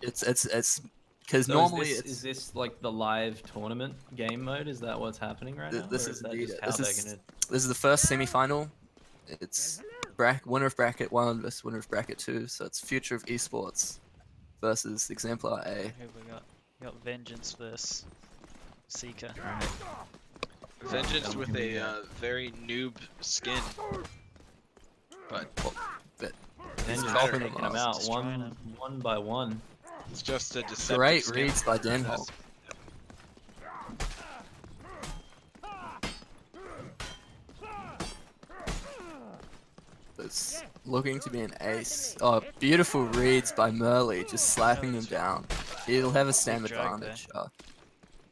It's because So normally is this like the live tournament game mode? Is that what's happening right now? this Or is is that indeed just it. how they're gonna... This is the first semi-final. It's winner of bracket 1 versus winner of bracket 2. So it's Future of Esports versus eXemplar A. Here we got Vengeance versus Seeker. Alright. Vengeance with a very noob skin. But Vengeance helping taking him them out. out Destroying one by one. it's just a deceptive Great skin. reads by Denholm. It's looking to be an ace. Oh, beautiful reads by Merly, just slapping them down. He'll have a stam Big drag advantage.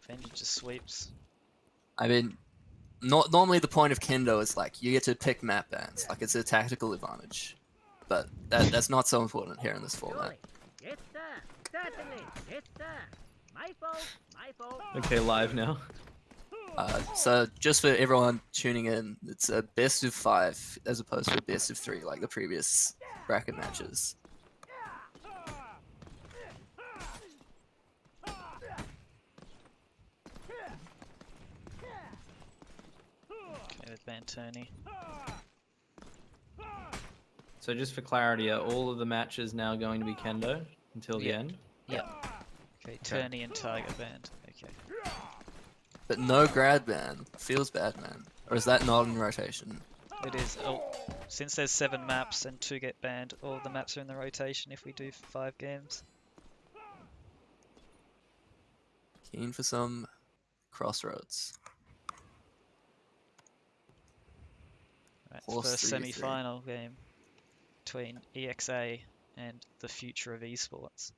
Vengeance just sweeps. I mean, normally the point of Kendo is like you get to pick map bans, like it's a tactical advantage, but that's not so important here in this format. Okay, live now. So just for everyone tuning in, it's a best of 5 as opposed to a best of 3 like the previous bracket matches. Okay, with ban tourney. So just for clarity, are all of the matches now going to be Kendo until the Yeah. end? Okay, tourney and Tiger banned. Okay. But no grad ban. Feels bad, man. Or is that not in rotation? It is. Oh, since there's 7 maps and 2 get banned, all of the maps are in the rotation if we do 5 games. Keen for some crossroads. Right, Horse first 3-3. semi-final game between EXA and the Future of Esports.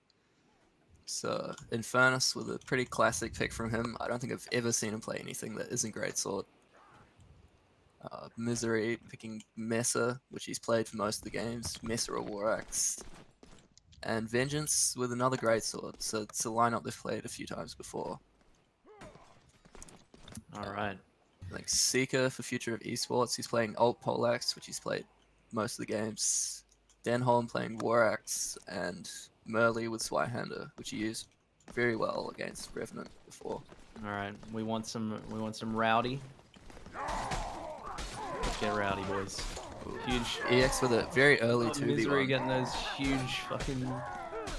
So Infernus with a pretty classic pick from him. I don't think I've ever seen him play anything that isn't Greatsword. Misery picking Mesa, which he's played for most of the games. Mesa or War Axe. And Vengeance with another Greatsword. So it's a lineup they've played a few times before. Alright. Like Seeker for Future of Esports, he's playing Alt Poleaxe, which he's played most of the games. Denholm playing War Axe, and Merly with Swyhander, which he used very well against Revenant before. Alright. We want some rowdy. Let's get rowdy, boys. Huge EX with a very early 2v1. Misery getting those huge fucking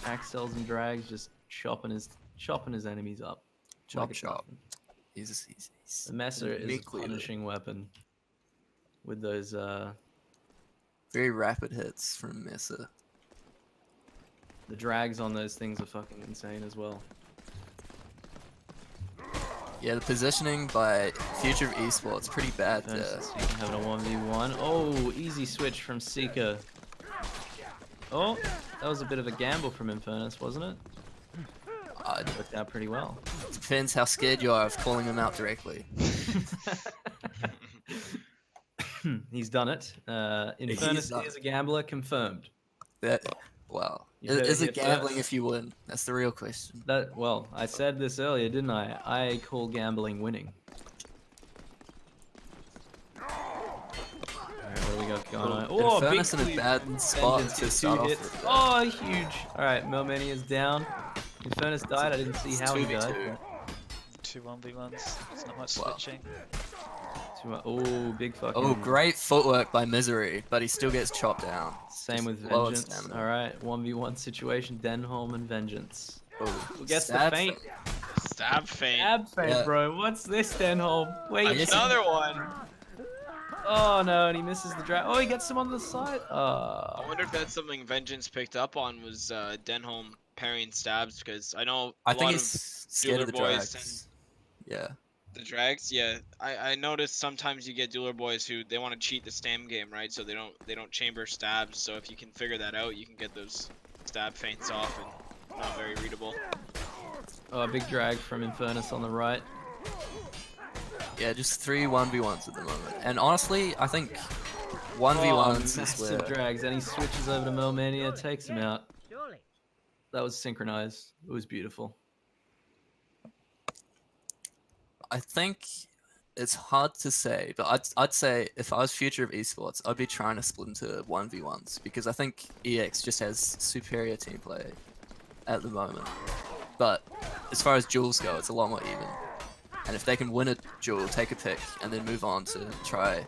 axels and drags, just chopping his enemies up. Chop it's chop. nothing. He's The Messer is a meekly punishing weapon with those very rapid hits from Mesa. the drags on those things are fucking insane as well. Yeah, the positioning by Future of Esports pretty bad there. Seeker having a 1v1. Oh, easy switch from Seeker. Oh, that was a bit of a gamble from Infernus, wasn't it? It worked out pretty well. Depends how scared you are of calling him out directly. He's done it. Infernus is a gambler, confirmed. Well, You heard is it it here gambling first. if you win? That's the real question. Well, I said this earlier, didn't I? I call gambling winning. Alright, what do we got going on? Oh, big Infernus in a sweep. bad spot Vengeance to gets start 2 off hits. with. Oh, huge. Alright, Melmania is down. Infernus died. I didn't see It's how he 2v2. died. 2 1v1s. There's not much Wow. switching. Oh, big fucking. Oh, great footwork by Misery, but he still gets chopped down. Same with Low on Vengeance. stamina. Alright, 1v1 situation. Denholm and Vengeance. Oh, Who gets the stab feint? Stab feint. Ab feint, Yeah. bro. What's this, Denholm? Wait. guess Another one. Oh no, and he misses the drag. Oh, he gets him on the side. I wonder if that's something Vengeance picked up on, was Denholm parrying stabs, because I know I a think lot he's of scared of dueler the boys drags. Yeah. the drags. Yeah, I noticed sometimes you get dueler boys who they want to cheat the stam game, right? So they don't chamber stabs. So if you can figure that out, you can get those stab feints off and not very readable. Oh, big drag from Infernus on the right. Yeah, just 3 1v1s at the moment. And honestly, I think Oh, 1v1s is massive where... drags, and he switches over to Melmania, takes him out. That was synchronized. It was beautiful. I think it's hard to say, but I'd say if I was Future of Esports, I'd be trying to split into 1v1s because I think EX just has superior team play. at the moment. But as far as duels go, it's a lot more even. And if they can win a duel, take a pick, and then move on to try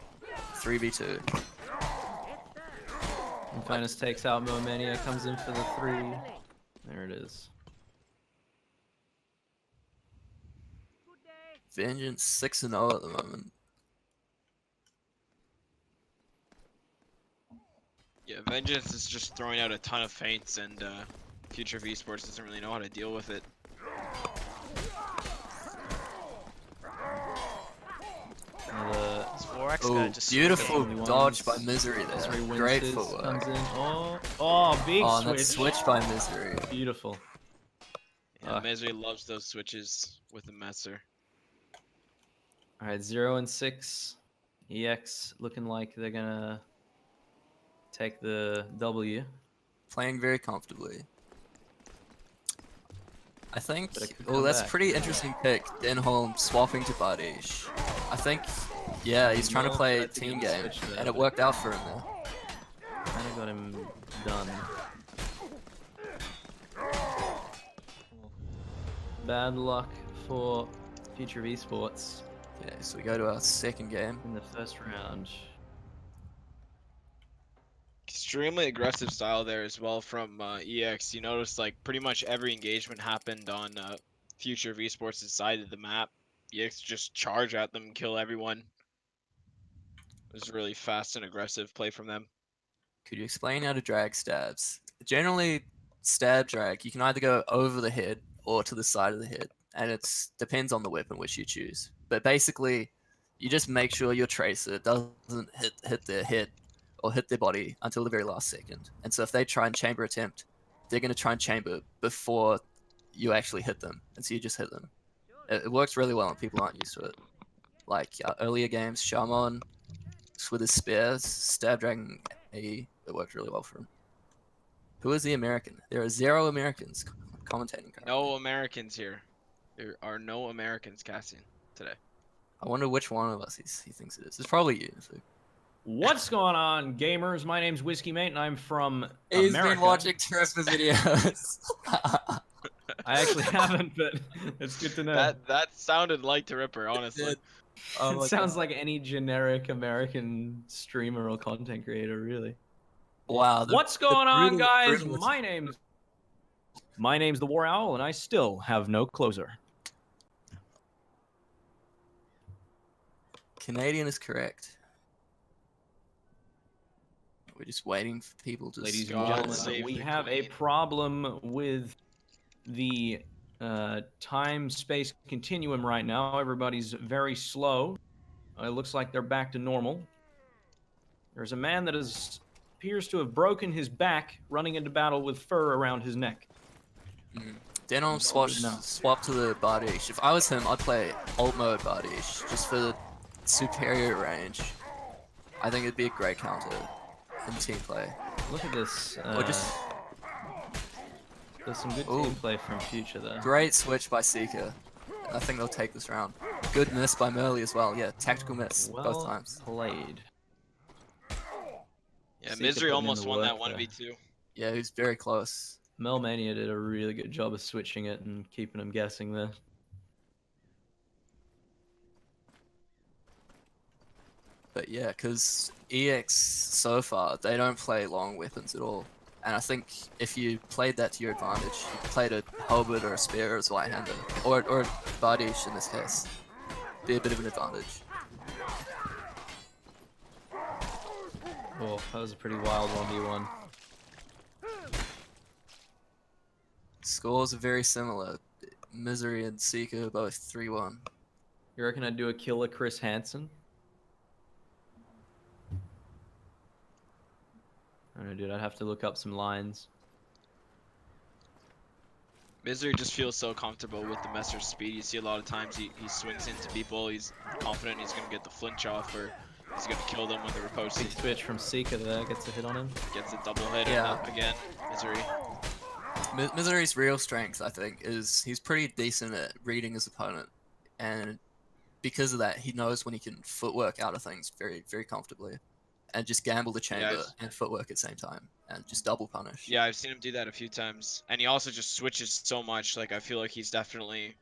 3v2. Infernus takes out Momenia, comes in for the 3. There it is. Vengeance 6-0 at the moment. Yeah, Vengeance is just throwing out a ton of feints, and Future of Esports doesn't really know how to deal with it. This Vorax guy Oh, just beautiful swinging. dodge by Misery there. Misery Great winces, footwork. comes in. Oh, big Oh, and switch. that switch by Misery. Beautiful. Yeah, Misery loves those switches with the Messer. All right, 0 and 6. EX looking like they're gonna take the W. Playing very comfortably. I think. But it could Oh, come that's a back. pretty interesting pick. Denholm swapping to Bardiche. I think. Yeah, he's trying to Mo play tried to team get the game, switch there, and it but worked out for him there. Kind of got him done. Bad luck for Future of Esports Okay, so we go to our second game. in the first round. Extremely aggressive style there as well from EX. You notice like pretty much every engagement happened on Future of Esports' side of the map. EX just charge at them, kill everyone. It was really fast and aggressive play from them. Could you explain how to drag stabs? Generally, stab drag, you can either go over the head or to the side of the head, and it depends on the weapon which you choose. But basically, you just make sure your tracer doesn't hit their head or hit their body until the very last second. And so if they try and chamber attempt, they're going to try and chamber before you actually hit them, and so you just hit them. It works really well, and people aren't used to it. Like earlier games, Shamon with his spares, stab dragging AE, it worked really well for him. Who is the American? There are 0 Americans commentating currently. No Americans here. There are no Americans casting today. I wonder which one of us he thinks it is. It's probably you. So. What's going on, gamers? My name's WhiskeyMate, and I'm from He's America. been watching Trevor videos. I actually haven't, but it's good to know. That sounded like the Ripper, honestly. Oh It sounds like any generic American streamer or content creator, really. Wow. What's going on, guys? brutal- My name's the War Owl, and I still have no closer. Canadian is correct. We're just waiting for people to. Ladies and God gentlemen, save we the have a Queen. problem with the time-space continuum right now. Everybody's very slow. It looks like they're back to normal. There's a man that appears to have broken his back running into battle with fur around his neck. Denom swap to the Bardiche. If I was him, I'd play alt mode Bardiche just for the superior range. I think it'd be a great counter in team play. Look at this. Or just There's some good Ooh. team play from Future there. great switch by Seeker. I think they'll take this round. Good miss by Merly as well. Yeah, tactical miss both times. Played. Yeah, Seeker Misery putting in almost the won that work there. 1v2. Yeah, he was very close. Melmania did a really good job of switching it and keeping him guessing there. But yeah, because EX so far, they don't play long weapons at all. And I think if you played that to your advantage, you played a halberd or a spear or a Zweihander, or a Bardiche in this case, be a bit of an advantage. Oh, that was a pretty wild 1v1. Scores are very similar. Misery and Seeker both 3-1. You reckon I'd do a killer Chris Hansen? I don't know, dude. I'd have to look up some lines. Misery just feels so comfortable with the Messer's speed. You see a lot of times he swings into people. He's confident he's going to get the flinch off, or he's going to kill them when they're Big riposting. switch from Seeker there. Gets a hit on him. Gets a double hit Yeah. again. Misery. Misery's real strength, I think, is he's pretty decent at reading his opponent. And because of that, he knows when he can footwork out of things very, very comfortably. and just gamble the chamber I've- and footwork at the same time and just double punish. Yeah, I've seen him do that a few times, and he also just switches so much. Like I feel like he's definitely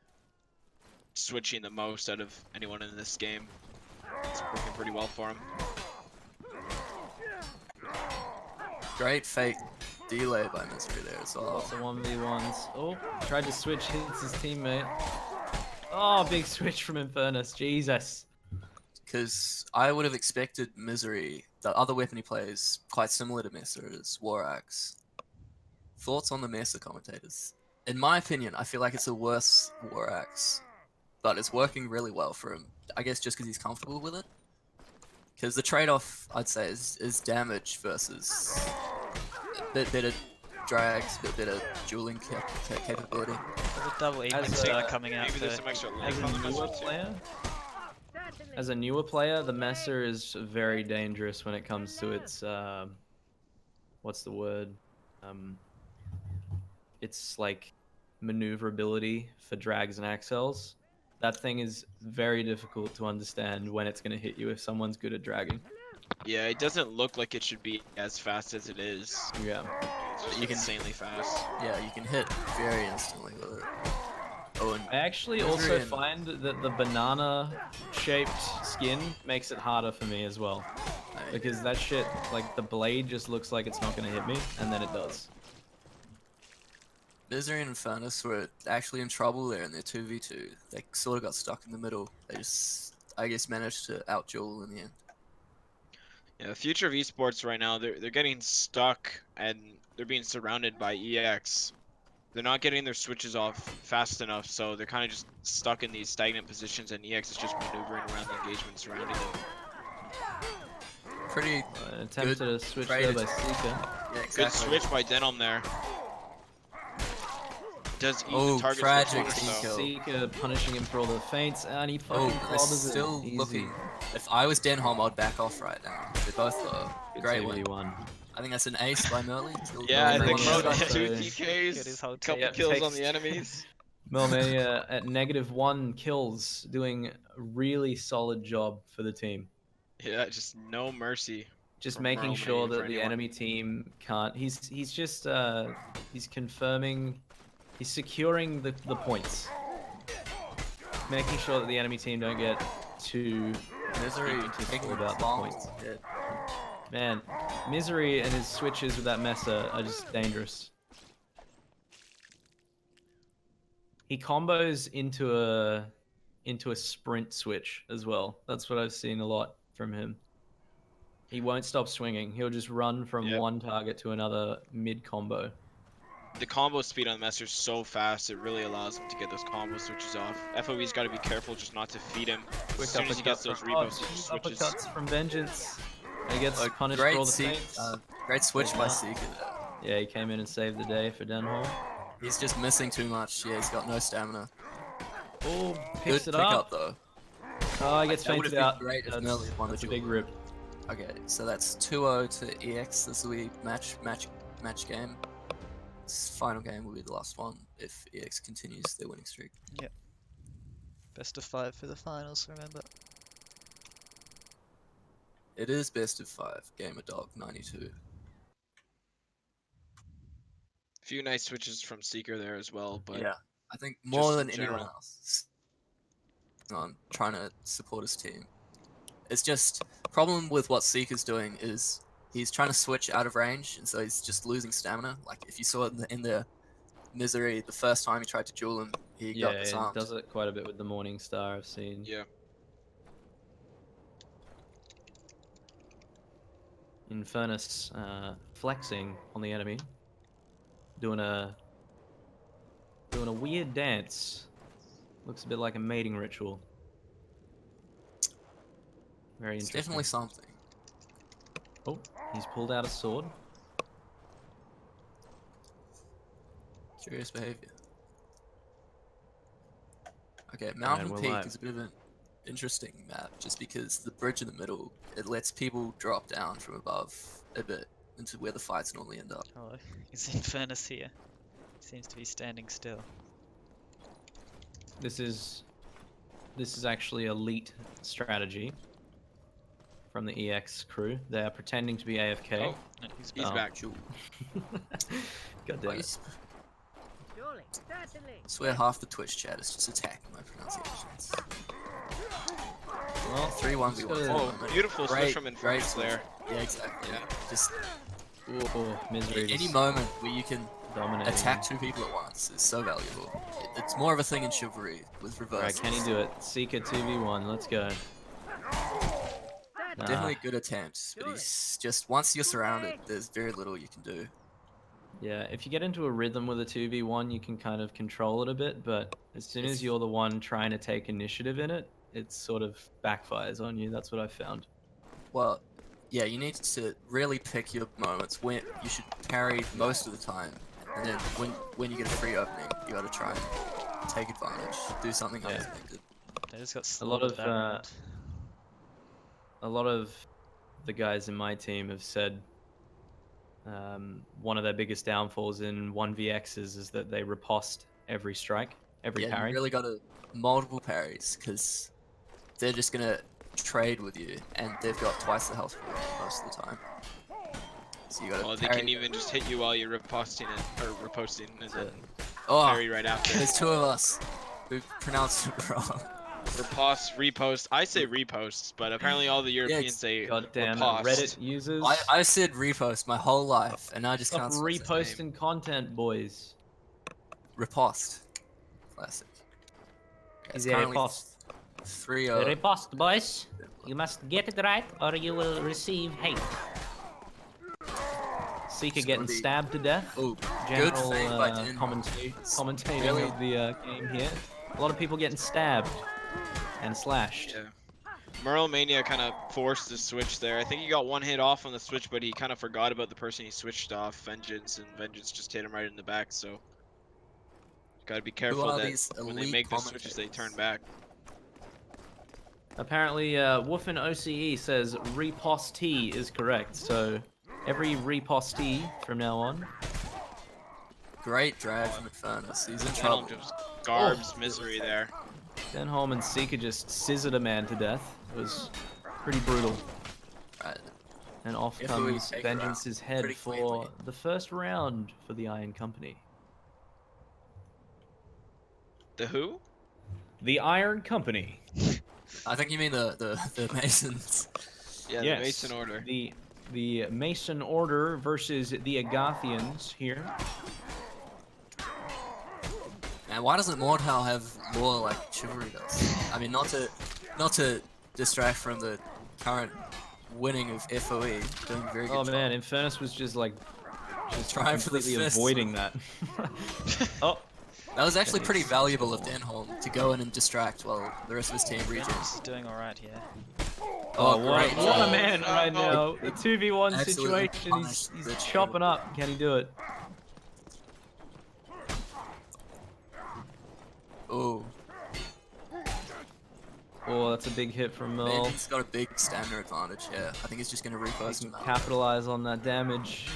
switching the most out of anyone in this game. It's working pretty well for him. Great fake delay by Misery there as well. Lots of 1v1s. Oh, tried to switch, hits his teammate. Oh, big switch from Infernus. Jesus. Because I would have expected Misery, the other weapon he plays, quite similar to Mesa, is War Axe. Thoughts on the Mesa, commentators? In my opinion, I feel like it's a worse War Axe, but it's working really well for him. I guess just because he's comfortable with it. Because the trade-off, I'd say, is damage versus a bit better drags, a bit better dueling capability. The double As aim coming out Maybe there's for some extra As life on the a newer message too. player, the Messer is very dangerous when it comes to its what's the word? It's like maneuverability for drags and axles. That thing is very difficult to understand when it's going to hit you if someone's good at dragging. Yeah, it doesn't look like it should be as fast as it is. Yeah. It's just You can- insanely fast. Yeah, you can hit very instantly with it. Oh, and I actually Misery also and- find that the banana-shaped skin makes it harder for me as well. Because that shit, like, the blade just looks like it's not going to hit me, and then it does. Misery and Infernus were actually in trouble there in their 2v2. They sort of got stuck in the middle. They just, I guess, managed to out-duel in the end. Yeah, the future of esports right now, they're getting stuck and they're being surrounded by EX. They're not getting their switches off fast enough, so they're kind of just stuck in these stagnant positions, and EX is just maneuvering around the engagement surrounding them. Pretty An attempt Good to switch trade. there by Seeker. yeah, Good exactly. switch by Denim there. Does eat Oh, the target tragic switch, team though. kill. Seeker punishing him for all the feints, and he Oh, fucking they're clobbers still it. Easy. looking. If I was Denholm, I'd back off right now. They're both Good great win. 2v1. I think that's an ace by Merley. Killed Yeah, I Merley think on Mo the Mo side. got did two the- Get his TKs, whole couple team. kills on takes- the enemies. Melmania at -1 kills, doing a really solid job for the team. Yeah, just no mercy. Just From making Romania sure for that the anyone. enemy team can't. He's just he's confirming, he's securing the points, making sure that the enemy team don't get too Misery egotistical taking about the bombs. points. Yeah. Man, Misery and his switches with that Mesa are just dangerous. He combos into a sprint switch as well. That's what I've seen a lot from him. He won't stop swinging. He'll just run from Yep. one target to another mid combo. The combo speed on the Messer's so fast, it really allows him to get those combo switches off. FOE's got to be careful just not to feed him. Quick As soon as he gets uppercut those from- rebuffs, oh, he just two switches. uppercuts from Vengeance. He gets A punished for all great, the feints. great switch by Yeah. Seeker there. Yeah, he came in and saved the day for Denholm. He's just missing too much. Yeah, he's got no stamina. Oh, Good picks pick it up up. though. Oh, he gets That would've fainted been out. great if That's, Merley had won the that's a duel. big rip. Okay, so that's 2-0 to EX. This will be match game. This final game will be the last one if EX continues their winning streak. Best of 5 for the finals, remember. It is best of 5. Gamer Dog 92. Few nice switches from Seeker there as well, but Yeah, I think more in than anyone general. else on trying to support his team. It's just problem with what Seeker's doing is he's trying to switch out of range, and so he's just losing stamina. Like if you saw it in the Misery, the first time he tried to duel him, he got Yeah, it disarmed. does it quite a bit with the Morning Star I've seen. yeah. Infernus flexing on the enemy, doing a weird dance. Looks a bit like a mating ritual. Very It's interesting. definitely something. Oh, he's pulled out a sword. Curious behavior. Okay, Mountain we're Peak live. is a bit of an interesting map, just because the bridge in the middle, it lets people drop down from above a bit into where the fights normally end up. Oh, is Infernus here? Seems to be standing still. This is actually elite strategy from the EX crew. They are pretending to be AFK. Oh, No, he's he's back. back. God damn it. I swear half the Twitch chat is just attacking my pronunciations. Well, 3-1v1. Oh, beautiful switch from Infernus there. Yeah, exactly. Yeah. Just Ooh, Misery any just moment where you can dominating. attack 2 people at once is so valuable. It's more of a thing in chivalry with reverse. Right, can he do it? Seeker 2v1, let's go. Nah. Definitely a good attempt, but he's just once you're surrounded, there's very little you can do. Yeah, if you get into a rhythm with a 2v1, you can kind of control it a bit, but as soon as you're the one trying to take initiative in it, it sort of backfires on you. That's what I found. Well, yeah, you need to really pick your moments when you should parry most of the time, and then when you get a free opening, you gotta try and take advantage, do something Yeah. unexpected. They just got A lot slaughtered of that round. a lot of the guys in my team have said one of their biggest downfalls in 1vx's is that they riposte every strike, every Yeah, parry. you really gotta multiple parries because they're just gonna trade with you, and they've got twice the health most of the time. So you gotta. Well, they parry. can even just hit you while you're riposting it, or riposting, and then Oh, parry right after. there's 2 of us who pronounced it wrong. Riposte, repost. I say reposts, but apparently all the Europeans say Goddamn riposte. Reddit users. I said repost my whole life, and I just Stop can't say the name. reposting content, boys. Riposte. Classic. Yeah, Is it's it a currently post? 3-0. Repost, boys. You must get it right, or you will receive hate. Seeker It's getting gonna be- stabbed to death. Oh, General good thing by Den. commentating Really? the game here. A lot of people getting stabbed and slashed. Yeah. Merle Mania kind of forced the switch there. I think he got 1 hit off on the switch, but he kind of forgot about the person he switched off, Vengeance, and Vengeance just hit him right in the back. So gotta be careful are that these when they elite make the switches, they turn back. Apparently, Woofin OCE says repostee is correct. So every repostee from now on. Great drag from Infernus. He's in Denholm trouble. just garbs Misery there. Denholm and Seeker just scissored a man to death. It was pretty brutal. Right. And off If we comes take Vengeance's head pretty for cleanly. the first round for the Iron Company. The who? The Iron Company. I think you mean the Masons. Yeah, Yes, the Mason Order. The Mason Order versus the Agathians here. And why doesn't MORDHAU have more like chivalry does? I mean, not to distract from the current winning of FOE, doing very good Oh job. man, Infernus was just Trying for the completely fist. avoiding that. Oh, That was actually pretty valuable of Denholm to go in and distract while the rest of his team Vengeance regens. is doing alright here. oh great what a job. man right now. The 2v1 Absolutely situation, punished he's the chopping up. Can he do it? Oh, Oh, that's a big hit from Merle. He's got a big stamina advantage. Yeah, I think he's just gonna He repost can him out. capitalize on that damage.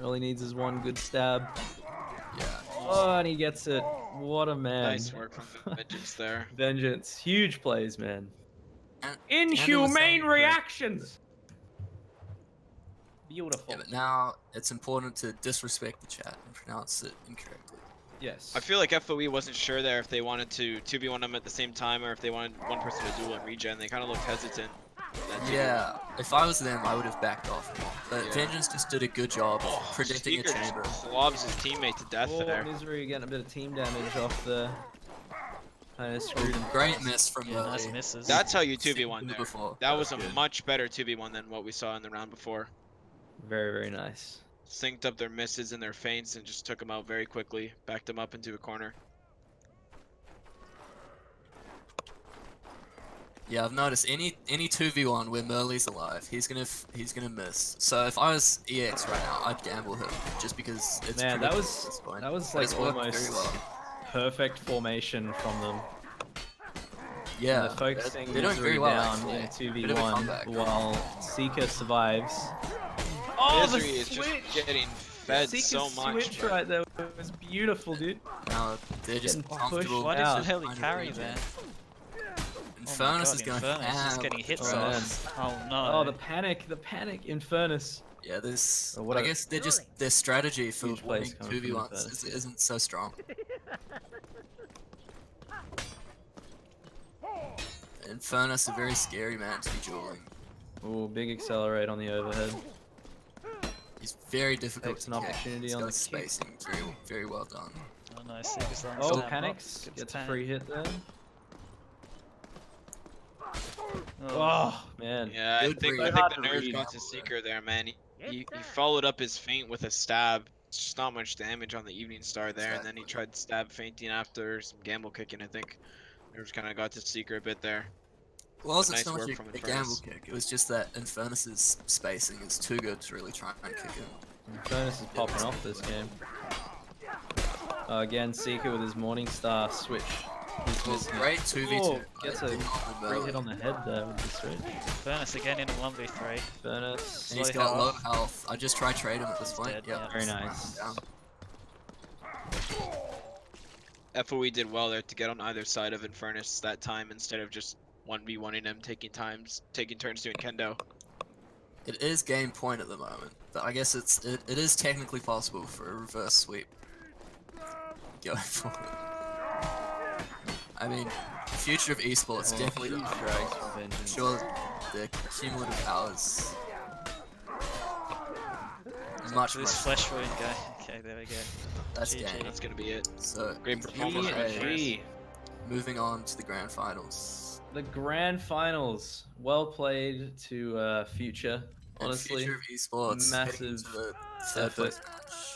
All he needs is one good stab. Yeah. Oh, and he gets it. What a man. Nice work from Vengeance there. Vengeance. Huge plays, man. And- Inhumane and reactions. Beautiful. Yeah, but now it's important to disrespect the chat and pronounce it incorrectly. Yes. I feel like FOE wasn't sure there if they wanted to 2v1 them at the same time or if they wanted one person to duel and regen. They kind of looked hesitant. That Yeah, if I was them, I would have backed off more. But Yeah. Vengeance just did a good job of predicting a Seeker chamber. just lobs his teammate to death Oh, there. Misery getting a bit of team damage off the kind of screwed him. Great miss from Yeah, nice Lily. misses. That's how you Seen 2v1 him there. before. That was a good. much better 2v1 than what we saw in the round before. Very, very nice. Synced up their misses and their feints and just took them out very quickly. Backed them up into a corner. Yeah, I've noticed any 2v1 where Merle's alive, he's gonna miss. So if I was EX right now, I'd gamble him just because it's Man, that predictable was at this point. that was But it's like worked almost very well. perfect formation from them. Yeah, They're focusing they're doing Misery very well down actually. in a Bit of a 2v1 comeback. while Seeker survives. Oh, Misery the is switch! just getting fed Seeker's so much. switch right there was beautiful, dude. Now they're just Getting pushed. comfortable. Why did out. you heli behind the carry regen. there? Infernus is going Infernus is ham getting with hits the off. drones. Oh no. Oh, the panic, Infernus. Yeah, this. Or what I a- guess their strategy for Huge plays winning coming from 2v1s Infernus. isn't so strong. Infernus, a very scary man to be dueling. Ooh, big accelerate on the overhead. He's very difficult Takes to an kick. opportunity He's on got the his kick. spacing very well done. Oh no, Seeker's on Oh, snap panics. box. Gets a Tan. free hit there. Oh, Oh, man. Yeah, I Good think read. the Hard to nerve read. got to Seeker there, man. He followed up his feint with a stab. Just not much damage on the Evening Star there, and then he tried stab feinting after some gamble kicking. I think nerves kind of got to Seeker a bit there. Well, it wasn't nice so much work a from gamble Infernus. kick. It was just that Infernus's spacing is too good to really try and kick him. Infernus is popping off this game. Again, Seeker with his Morningstar switch. He's Well, missing it. great 2v2. Oh, gets a Did not great remember. hit on the head there with the switch. Infernus again in a 1v3. Infernus. And he's Slow got low health. health. I just tried trade him at this He's point. dead, Yep. yeah. Very nice. Down. FOE did well there to get on either side of Infernus that time instead of just 1v1ing him, taking turns doing kendo. It is game point at the moment, but I guess it is technically possible for a reverse sweep going forward. I mean, the future of esports Oh, definitely huge not. drags for Vengeance. I'm sure the cumulative powers much This flesh wound guy. Okay, there we go. that's GG. game. That's gonna be it. So Great performance from Infernus. GG. moving on to the grand finals. The grand finals. Well played to Future. And Honestly, future of esports heading massive into the third effort. place match.